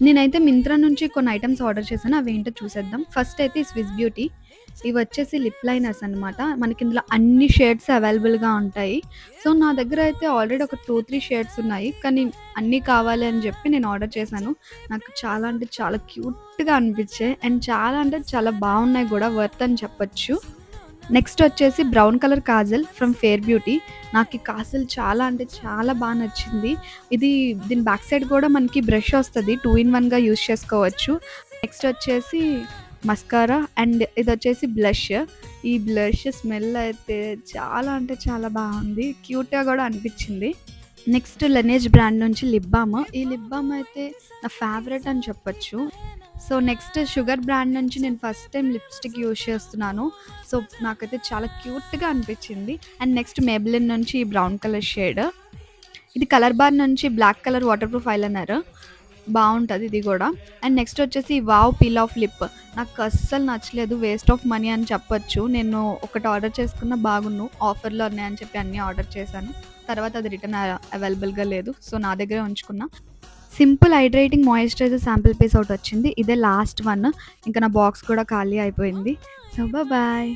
నేనైతే మింత్రా నుంచి కొన్ని ఐటెమ్స్ ఆర్డర్ చేశాను. అవేంటో చూసేద్దాం. ఫస్ట్ అయితే ఈ స్విస్ బ్యూటీ. ఇవొచ్చేసి లిప్ లైనర్స్ అనమాట. మనకిందులో అన్ని షేడ్స్ అవైలబుల్‌గా ఉంటాయి. సో, నా దగ్గర అయితే ఆల్రెడీ ఒక 2, 3 షేడ్స్ ఉన్నాయి. కానీ అన్నీ కావాలి అని జెప్పి నేను ఆర్డర్ చేశాను. నాకు చాలా అంటే చాలా క్యూట్‌గా అనిపిచ్చాయి. అండ్ చాలా అంటే చాలా బావున్నాయి గూడా. వర్త్ అని చెప్పొచ్చు. నెక్స్ట్ వచ్చేసి brown colour Kajal from fair beauty. నాకు ఈ కాజల్ చాలా అంటే చాలా నచ్చింది. దీని బ్యాక్ సైడ్ కూడా మనకి బ్రష్ వస్తది. 2 ఇన్ 1గా యూజ్ చేసుకోవచ్చు. నెక్స్ట్ వచ్చేసి మస్కారా అండ్ ఇదొచ్చేసి బ్లష్. ఈ బ్లష్ స్మెల్ అయితే చాలా అంటే చాలా బావుంది. క్యూట్‌గా కూడా అనిపిచ్చింది. నెక్స్ట్ లెనేజ్ బ్రాండ్ నుంచి లిప్ బామ్. ఈ లిప్ బామ్ అయితే నా ఫేవరెట్ అని చెప్పొచ్చు. సో, నెక్స్ట్ షుగర్ బ్రాండ్ నుంచి నేను ఫస్ట్ టైమ్ లిప్‌స్టిక్ యూజ్ చేస్తున్నాను. సో, నాకైతే చాలా క్యూట్‌గా అనిపిచ్చింది. అండ్ నెక్స్ట్ మేబ్లిన్ నుంచి ఈ బ్రౌన్ కలర్ షేడ్. ఇది కలర్ బార్ నుంచి black colour waterproof eyeliner. బావుంటది ఇది గూడా. అండ్ నెక్స్ట్ వచ్చేసి వావ్ పీల్ ఆఫ్ లిప్. నాకు అస్సలు నచ్చలేదు. వేస్ట్ ఆఫ్ మనీ అని చెప్పొచ్చు. నేను ఒకటి ఆర్డర్ చేసుకున్న బాగున్ను. ఆఫర్‌లో ఉన్నాయని చెప్పి అన్నీ ఆర్డర్ చేశాను. తర్వాత అది రిటర్న్ అవైలబుల్‌గా లేదు. సో, నా దగ్గరే ఉంచుకున్నా. Simple hydrating moisturiser sample piece ఒకటొచ్చింది. ఇదే లాస్ట్ వన్. ఇంక నా బాక్స్ కూడా ఖాళీ అయిపోయింది. So, bye.